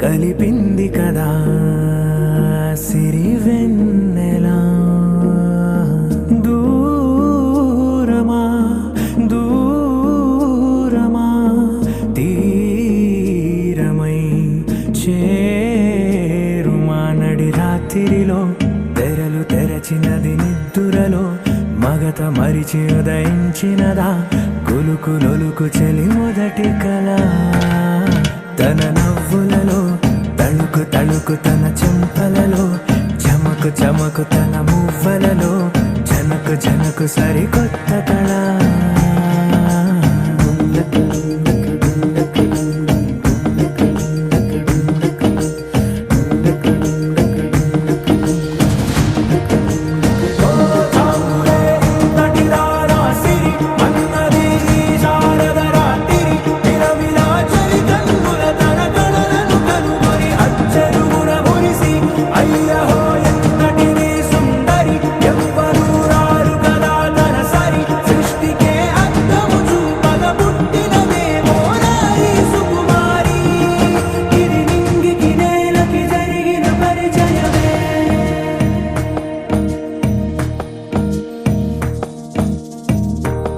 కలిపింది కదా సిరివెన్నెలా. దూరమా దూరమా తీరమై చేరుమా నడి రాత్రిలో తెరలు తెరచినది నిద్దురలో మగత మరిచి ఉదయించినదా కులుకు నొలుకు చెలి మొదటి కళ. తన నవ్వులలో తళుకు తళుకు తన చెంపలలో చమకు చమకు తన మువ్వలలో జనకు జనకు సరికొత్త కళ.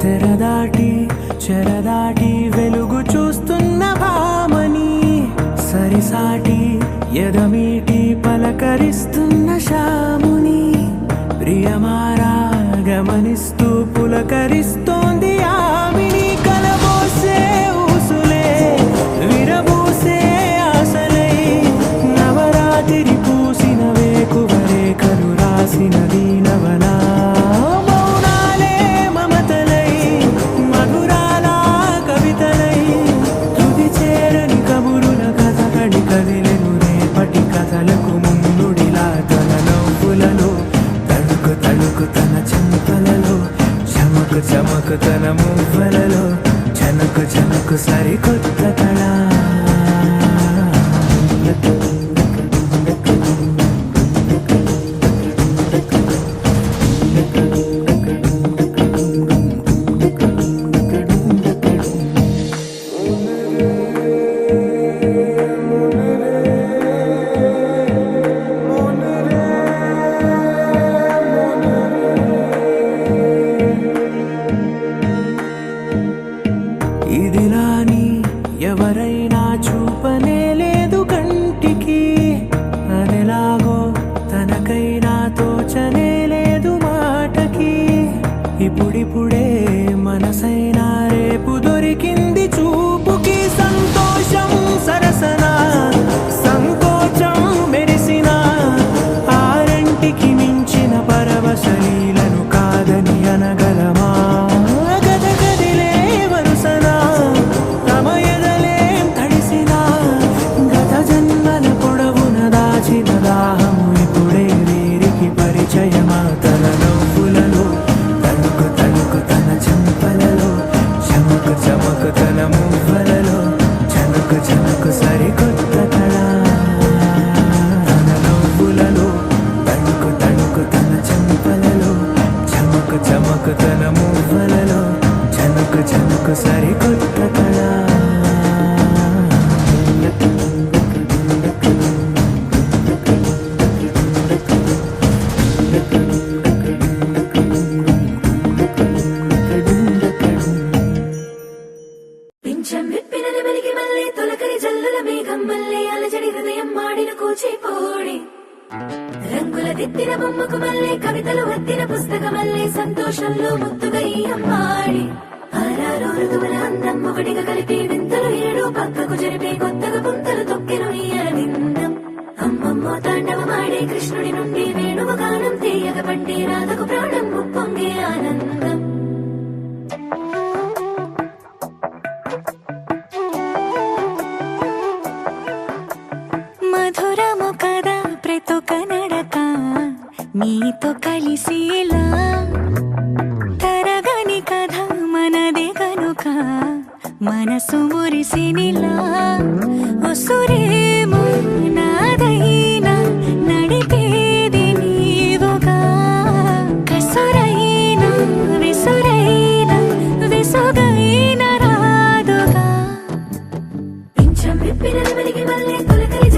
తెరదాటి చెరదాటి వెలుగు చూస్తున్న భామని సరిసాటి ఎదమీటి పలకరిస్తున్న శాముని ప్రియమారా గమనిస్తూ పులకరిస్తోంది ఆమిని. కలబోసే ఊసులే విరబూసే ఆశలై నవరాత్రి పూసిన వేకువరేఖలు రాసినది నవలా. కదిలెను రేపటి కథలకు ముందుడిలా తన నవ్వులలో తళుకు తళుకు తన చెంపలలో చమకు చమకు తన మువ్వలలో జనకు జనకు సరికొత్త కళ. ఇదిలాని ఎవరైనా చూపనే లేదు కంటికి అదెలాగో తనకైనా తోచనే లేదు మాటకి. ఇప్పుడిప్పుడే మనసైనా రేపు దొరికింది చూపుకి. సంతోషం సరసన సంకోచం మెరిసిన ఆరంటికి మించిన పరవశలీలను కాదని అనగలమా. దాహము ఇప్పుడే వీరికి పరిచయమా. తన నవ్వులలో తణుకు తణుకు తన చెంపలలో చమకు చమకు తన మువ్వలలో జనకు జనకు సరికొత్త కళ. తన నవ్వులలో తణుకు తణుకు తన చెంపలలో చమకు చమకు తన మువ్వలలో జనకు జనకు సరికొత్త కళ. రంగుల దిద్దిన బొమ్మకు మళ్ళీ కవితలు వద్దిన పుస్తకమల్లే సంతోషంలో ముద్దుగా ఈ అమ్మాడి. ఆరారు ఋతువుల అందం ఒకటిగా కలిపి వింతలు ఏడు పక్కకు జరిపే కొత్తగా పుంతలు తొక్కెను ఈ అరవిందం. అమ్మమ్మో తాండవమాడే కృష్ణుడి నుండి వేణువ గానం తీయగ పండే రాధకు ప్రాణం ఉప్పొంగే ఆనందం. మధురము కదా ప్రతొక నడక నీతో కలిసేలా తరగని కథ మనదే కనుక మనసు మురిసినిలా. ఉసురేమో నాదైనా నడిపేది నీవుగా కసురైనా విసురైనా విసుగైన రాదుగా. పింఛం విప్పిన వెలిగి మళ్ళీ తొలకరి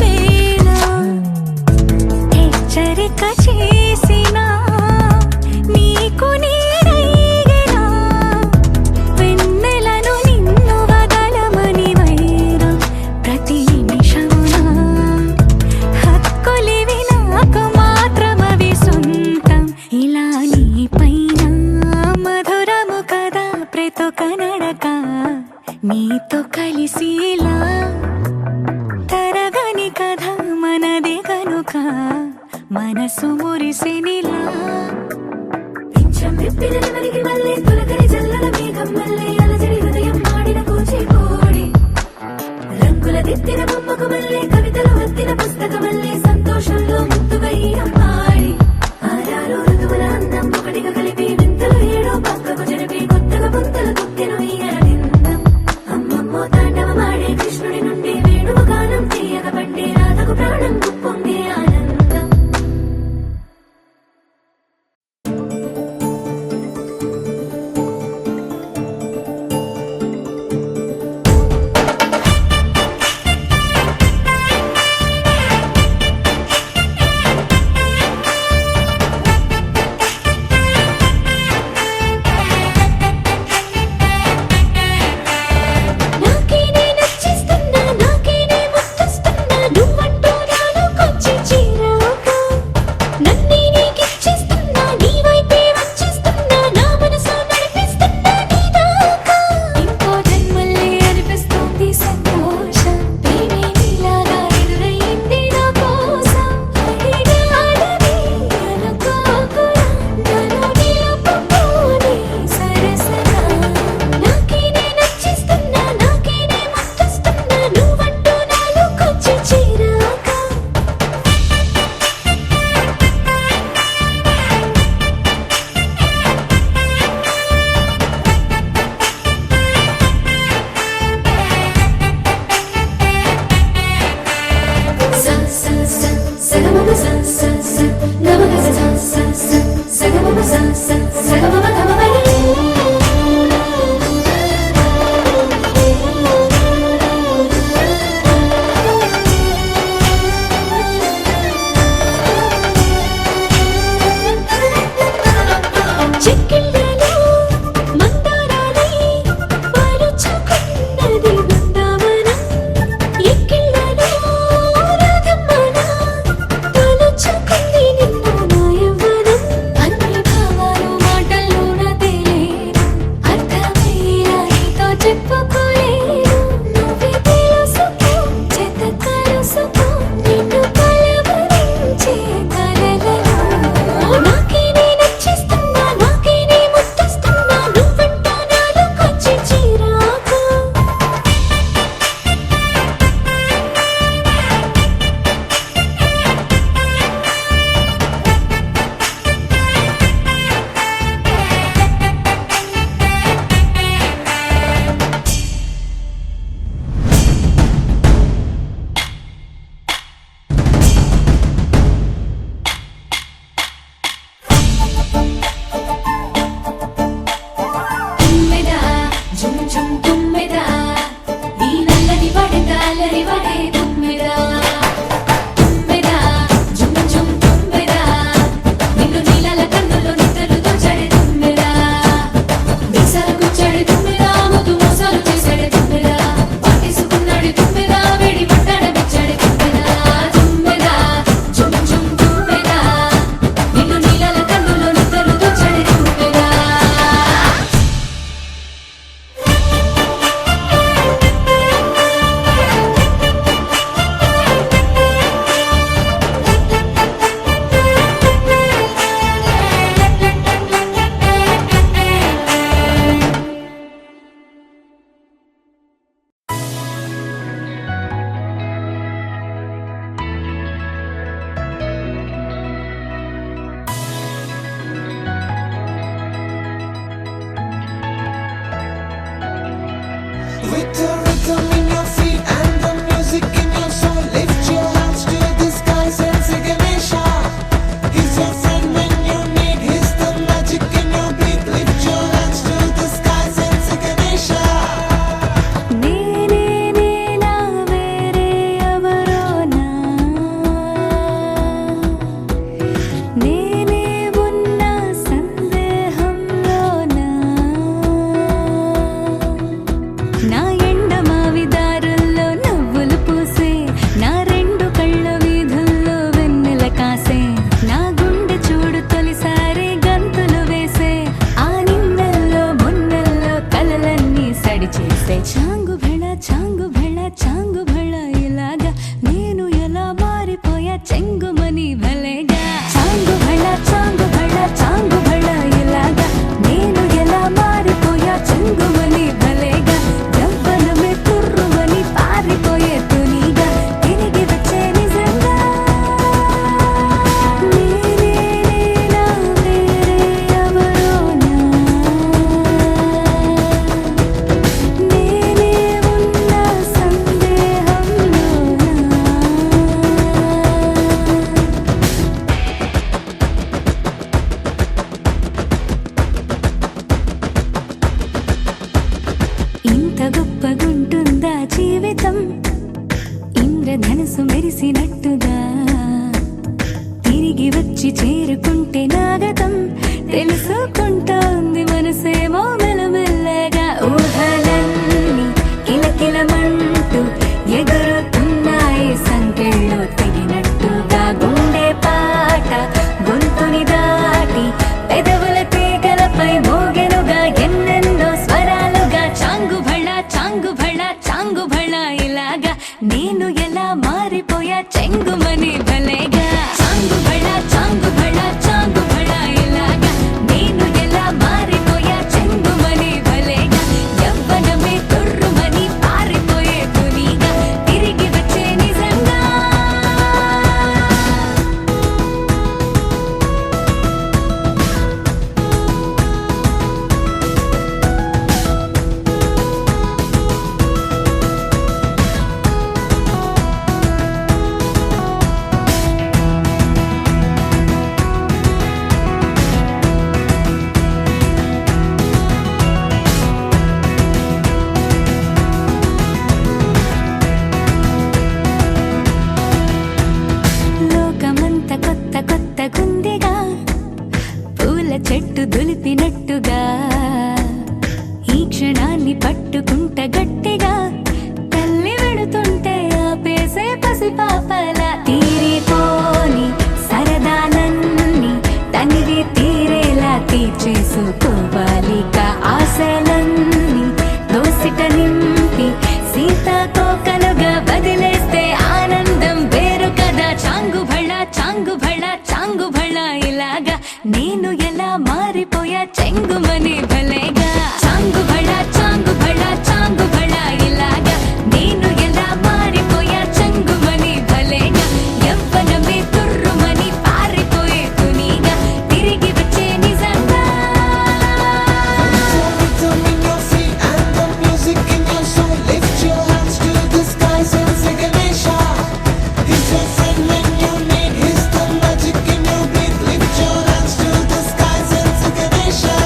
వేళ హెచ్చరిక చేసినా నీకు నీడైనా వెన్నెలను నిన్ను వదలమని వైరా ప్రతి నిమిషమునా హక్కులివి నాకు మాత్రమవి సొంతం ఇలా నీ పైన మధురము కదా ప్రతొక నడక నీతో కలిసిలా తరగని కథ మనది గనుక మనసు మురిసినిలా పింఛం విప్పిన నెమలికి మళ్ళీ తొలకరి జల్లల మేఘం మళ్ళీ అలజడి హృదయం మాడిన కూచిపూడి రంగుల దిద్దిన బొమ్మకు మళ్ళీ కవితలు వత్తిన పుస్తకం మళ్ళీ సంతోషంలో ముద్దుగా ఈ అమ్మాడి ఆరారు ఋతువుల అందం ఒకటిగా కలిపి వింతలు ఏడో పక్కకు జరిపి కొత్తగా పుంతలు తొక్కెను ఈ అరవిందం అమ్మమ్మో తాండవమాడే కృష్ణుడి నుండి వేణువు గానం తీయగ పండే రాధకు ప్రాణం పొంగే ఆనందం వచ్చి చేరుకుంటే నాగతం తెలుసుకుంటోంది మనసేమో మెల్లమెల్లగా ఊహలన్నీ కిలకిలమంటూ ఎగురుతున్నాయి సంకెళ్ళు తెగినట్టుగా గుండె పాట గొంతుని దాటి పెదవుల తీగలపై మోగెనుగా ఎన్నెన్నో స్వరాలుగా చాంగు భళ ఇలాగా నేను ఎలా మారిపోయా చెంగుమని భలేగా చాంగు భళ ఇలాగా నేను ఎలా మారిపోయా చెంగుమని భలేగా యవ్వనమే తుర్రుమని పారిపోయే తునిగా తిరిగి వచ్చే నిజంగా లోకమంత కొత్తగుందిగా పూల చెట్టు దులిపినట్టుగా ఈ క్షణాన్ని పట్టుకుంట గట్టిగా తల్లి వెడుతుంటే ఆపేసే పసిపాపల తీరిపోని సరదాలన్నీ తనివి తీరేలా తీర్చేసుకోవాలిక ఆశలన్నీ దోసిట నింపి సీతాకోకలుగా వదిలేస్తే ఆనందం వేరు కదా చాంగు భళ ఇలాగా నేను ఎలా మారిపోయా చెంగుమని భలేగా చాంగు భళ ఇలాగా నేను ఎలా మారిపోయా చెంగుమని భలేగా యవ్వనమే తుర్రుమని పారిపోయే తునిగా తిరిగి వచ్చే నిజంగా Rhythm in your feet and the music in your soul. Lift your hands to the skies and say Ganesha. He's your friend when you need. He's the magic in your breath. Lift your hands to the skies and say Ganesha.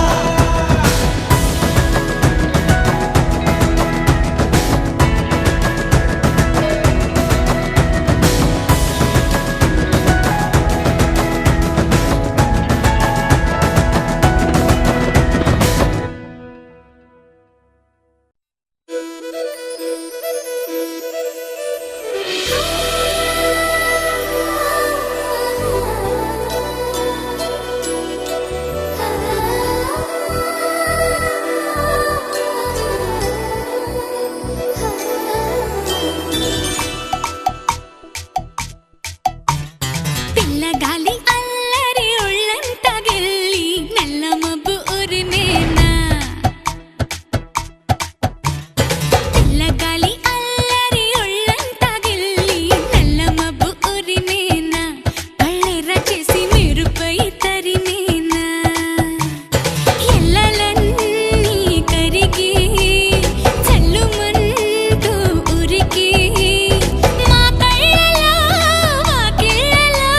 పిల్లగాలి అల్లరి ఒళ్ళంతా గిల్లి నల్ల మబ్బు ఉరిమేనా పిల్లగాలి అల్లరి ఒళ్ళంతా గిల్లి నల్ల మబ్బు ఉరిమేనా పళ్ళెర్ర చేసి మెరుపై తరిమేనా ఎల్లలన్నీ కరిగి చల్లుమంటూ ఉరికి మా కళ్ళలో వాకిళ్ళలో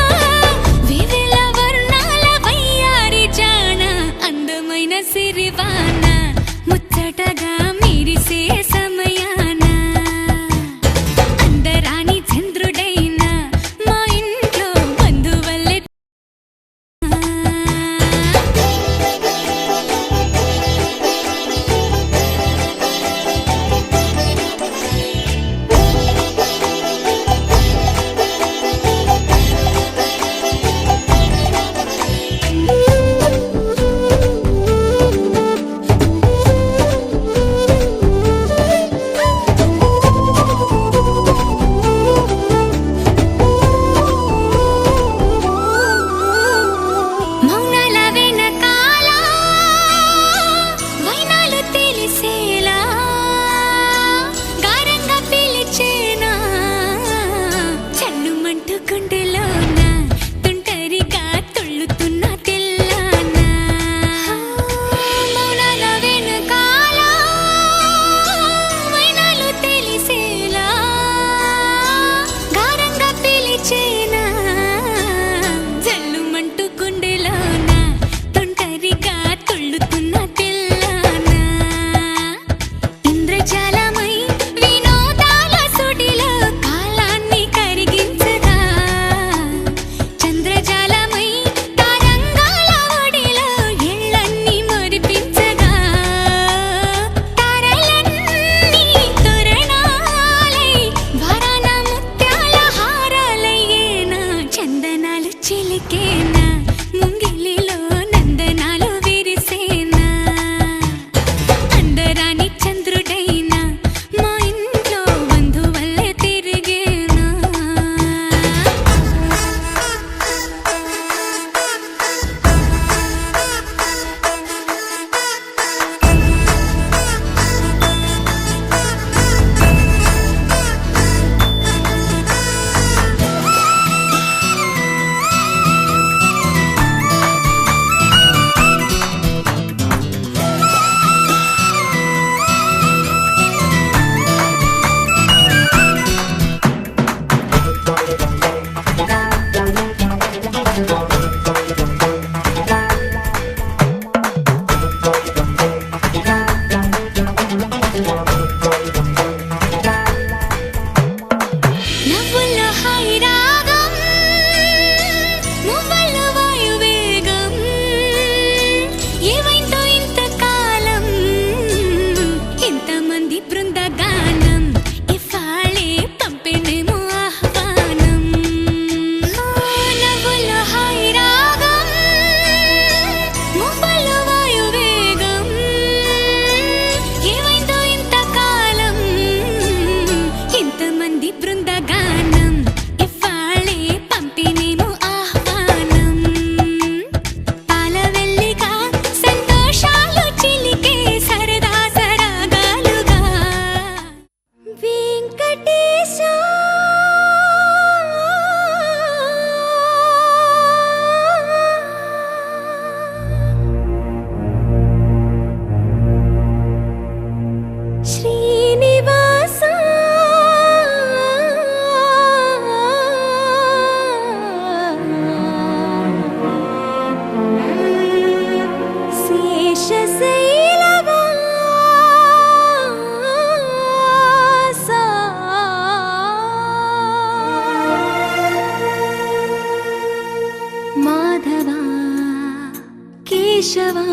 కేశవా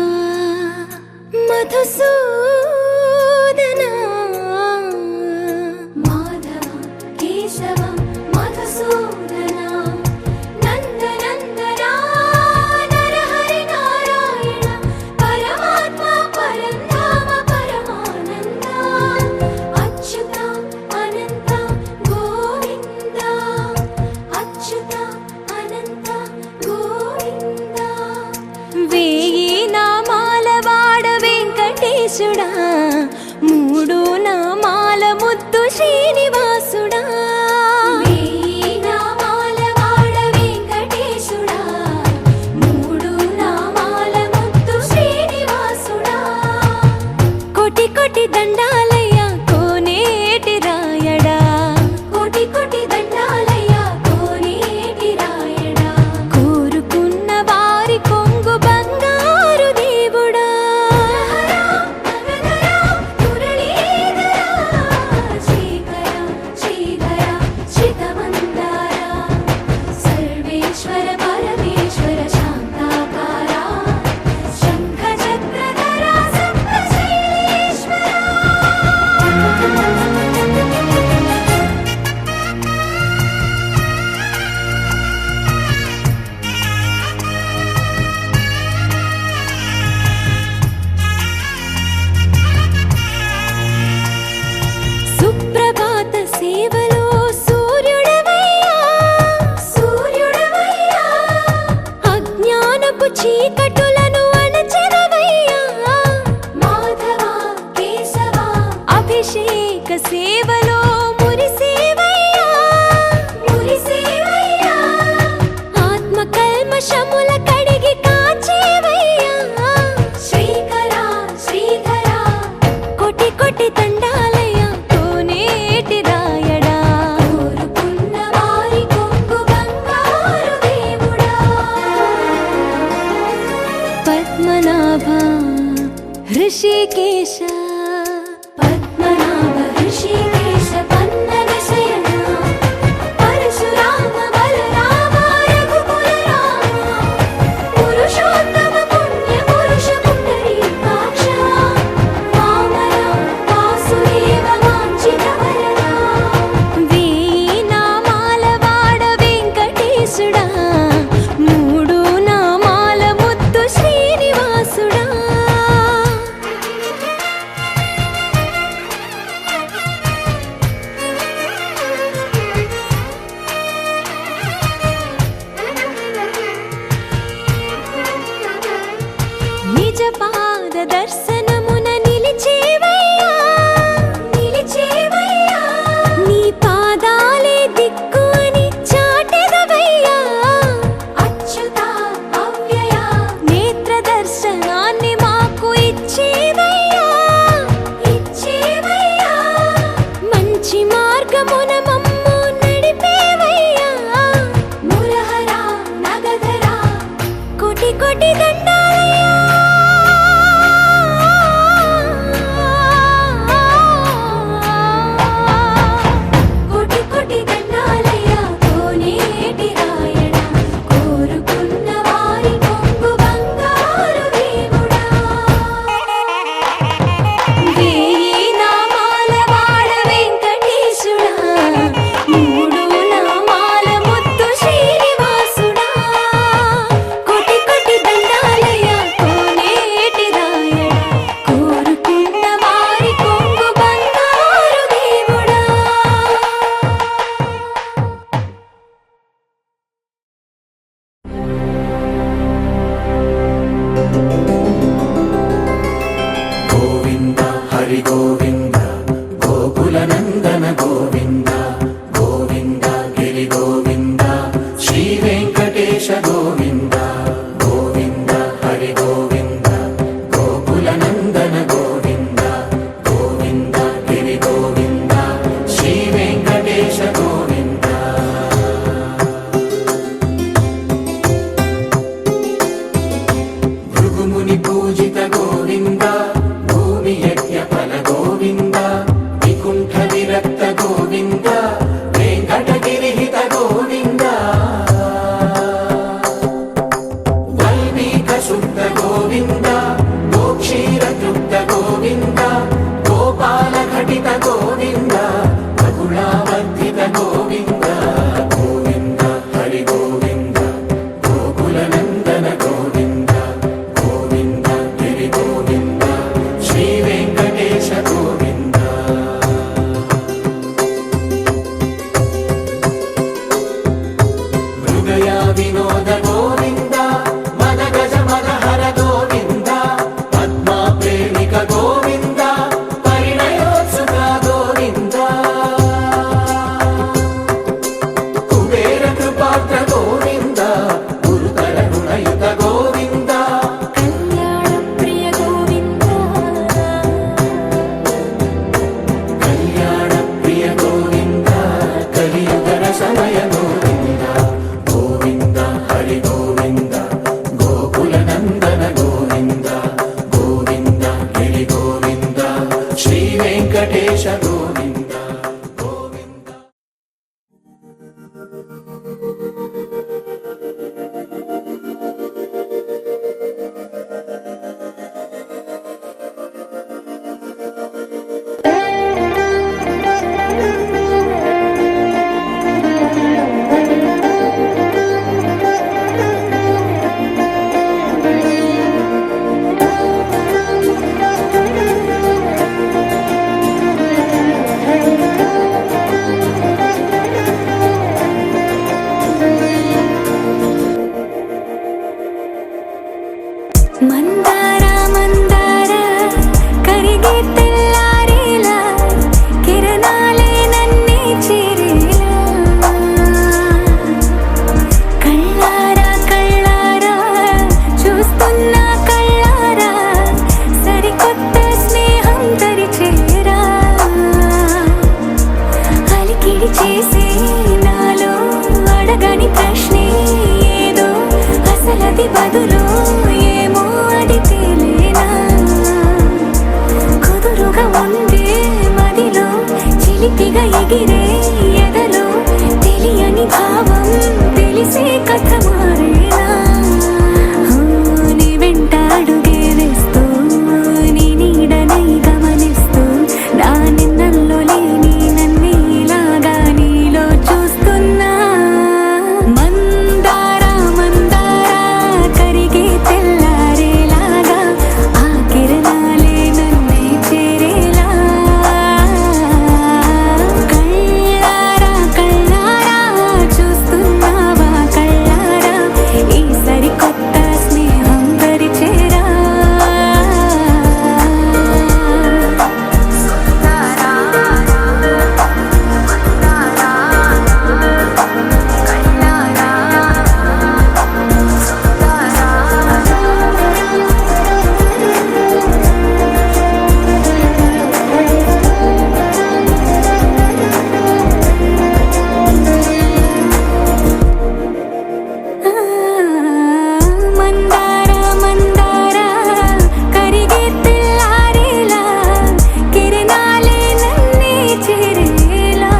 మధుసూదనా మాధవ కేశవ మధుసూదన నందనందన నరహరి నారాయణ పరమాత్మ పరంధామ పరమానంద అచ్యుత అనంత గోవింద అచ్యుత అనంత గోవింద వేయి నామాల వాడ వెంకటేశుడా మూడు నామాల ముద్దు శ్రీనివాసుడా వేయి నామాల వాడ వెంకటేశుడా మూడు నామాల ముద్దు శ్రీనివాసుడా కోటి కోటి దండాలయ్య కోనేటి రాయడా కోటి కోటి దండాలయ్య కోనేటి రాయడా కోరుకున్న వారి కొంగు బంగారు దేవుడా సర్వేశ్వర పరమేశ్వర శాంతాకార శంఖ చక్రధర సప్తశైలేశ్వర సుప్రభాత సేవలో సూర్యుడవయ్యా సూర్యుడవయ్యా అజ్ఞానపు చీకటులను అణచెదవయ్యా మాధవ కేశవ అభిషేక సేవలో మురిసేవయ్యా మురిసేవయ్యా ఆత్మ కల్మషముల కడిగి కాచేవయ్యా శ్రీకర శ్రీధర కోటి కోటి దండాలయ్య కోనేటి రాయడా కోరుకున్న వారి కొంగు బంగారు దేవుడా పద్మనాభ హృషికేశ పద్మనాభ ఋషికేశ పన్నగ శయన పరశురామ బలరామ రఘుకుల రామ పురుషోత్తమ పుణ్య పురుష పుండరీకాక్ష వామన వాసుదేవ వాంఛిత వరదా వేయి నామాల వాడ వెంకటేశుడా మూడు నామాల ముద్దు శ్రీనివాసుడా నిజ పాద దర్శనమున నిలిచేవయ్యా నిలిచేవయ్యా నీ పాదాలే దిక్కు అని చాటెదవయ్యా అచ్యుత అవ్యయ నేత్ర దర్శనాన్ని మాకు ఇచ్చేవయ్యా ఇచ్చేవయ్యా మంచి మార్గమున మమ్ము నడిపేవయ్యా మురహర నగధర కోటి కోటి దండాలయ్యా కోటి కోటి దండాలయ్య కోనేటి రాయడా కోరుకున్న వారి కొంగు బంగారు దేవుడా వేయి నామాల వాడ వెంకటేశుడా మూడు నామాల ముద్దు శ్రీనివాసుడా కోటి కోటి దండాలయ్య ప్రశ్నే ఏదో అసలది బదులు ఏమో అది తేలేనా కుదురుగా ఉండే మదిలో చిలిపిగా ఎగిరే ఎదలో తెలియని భావం తెలిసే కథ మారేనా నీ వెంట అడుగే వేస్తూ నీ నీడనై గమనిస్తూ నా నిన్నల్లో లేని నన్నే ఇలాగా నీలో చూస్తున్నా మందారా మందారా కరిగే తెల్లారేలాగా ఆ కిరణాలే నన్నే చేరేలా కళ్ళారా కళ్ళారా చూస్తున్నావా కళ్ళారా ఈ సరికొత్త స్నేహం పరిచేరా మందారా మందారా కరిగే తెల్లారేలా కిరణాలే నన్నే చేరేలా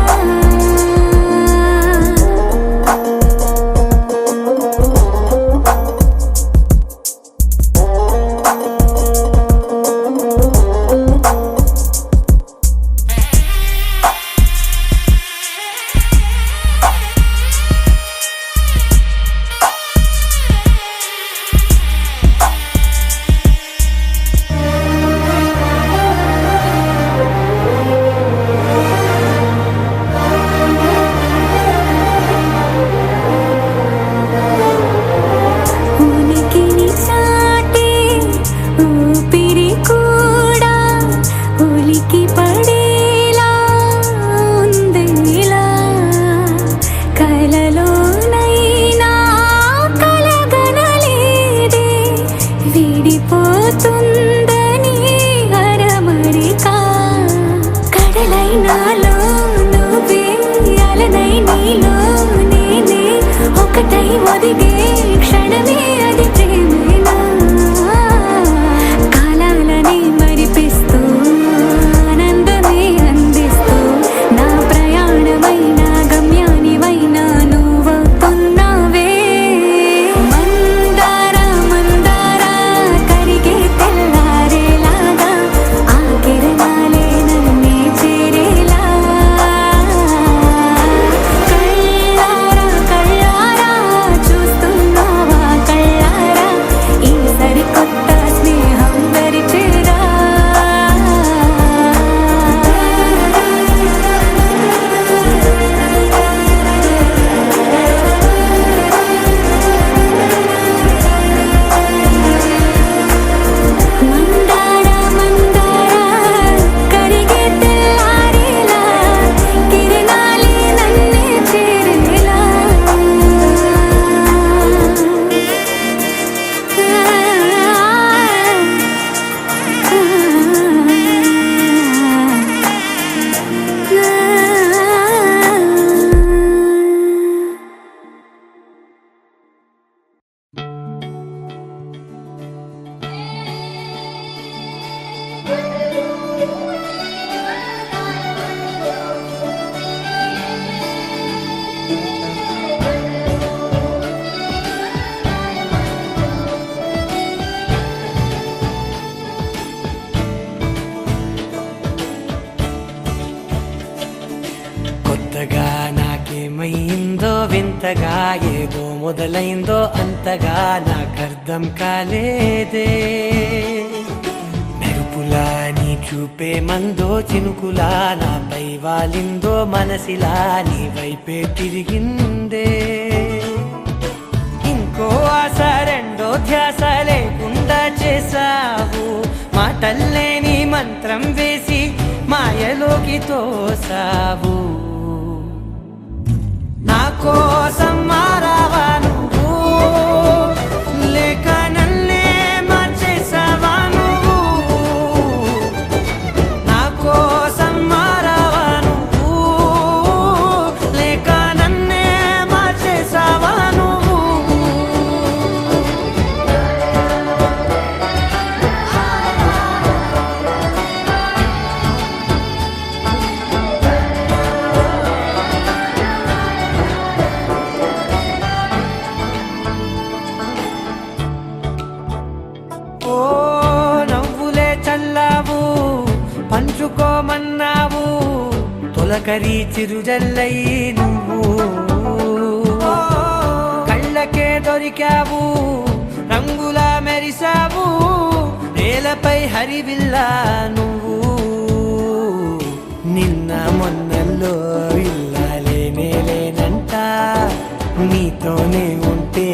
ఉనికిని చాటే ఊపిరి కూడా ఉలికి పడేలా ఉందేలా కలలోనైనా కలగనలేదే విడిపోతుందని అరమరిక కడలైనాలో నువ్వే అలనై నీలో నేనే ఒకటై ఒదిగే క్షణమే అది ప్రేమేనా కాలాలని మరిపిస్తూ ఆనందమే అందిస్తూ నా ప్రయాణమైన గమ్యానివైనా నువ్వవుతున్నావే మందారా మందారా కరిగే తెల్లారేలాగా ఆ కిరణాలే నన్నే చేరేలా కళ్ళారా కళ్ళారా చూస్తున్నావా కళ్ళారా ఈ సరికొత్త స్నేహం పరిచేరా మందారా మందారా కరిగే తెల్లారేలా కిరణాలే నన్నే చేరేలా కొత్తగా నాకేమైందో వింతగా ఏదో మొదలైందో అంతగా నాకర్థం కాలేదే మెరుపులా నీ చూపే మందో చినుకులా నాపై వాలిందో మనసిలా నీ వైపే తిరిగిందే ఇంకో ఆశ రెండో ధ్యాస లేకుండా చేసావు మాటల్లే నీ మంత్రం వేసి మాయలోకి తోసావు నా కోసం మారావా నువ్వు లేక నన్నే మార్చేసావా నువ్వు నా కోసం మారావా నువ్వు లేక నన్నే మార్చేసావా తొలకరి చిరుజల్లై నువ్వు కళ్ళకే దొరికావు రంగులా మెరిసావు నేలపై హరివిల్లా నువ్వు నిన్న మొన్నల్లో ఇల్లాలేనే లేనంట నీతోనే ఉంటే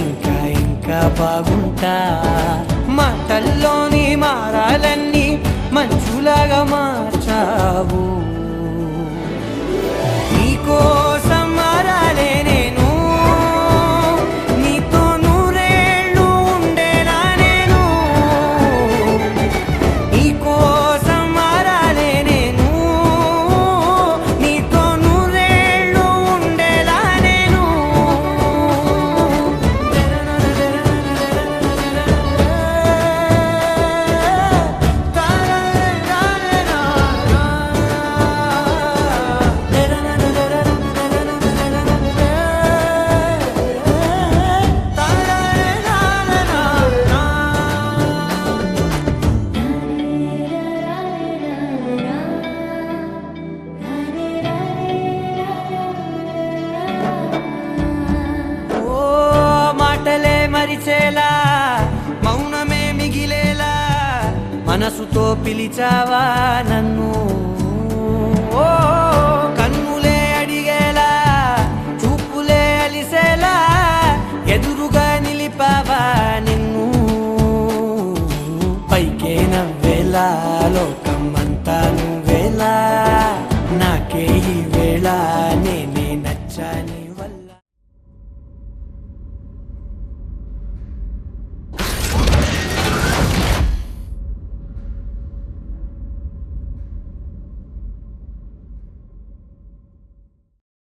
ఇంకా ఇంకా బాగుంటా మాటల్లోని మారాలన్నీ మంచులాగా మార్చావు నీకోసం మారాలే నేను నీతో నూరేళ్ళు ఉండేలా నేను నీకోసం మారాలే నేను నీతో నూరేళ్ళు ఉండేలా నేను ఓ మాటలే మరిచేలా మౌనమే మిగిలేలా మనసుతో పిలిచావా నన్ను ఓ కన్నులే అడిగేలా చూపులే అలిసేలా ఎదురుగా నిలిపావా నిన్ను పైకే నవ్వేలా లోకమంతా నువ్వేలా నాకే ఈ వేళ నేనే నచ్చాను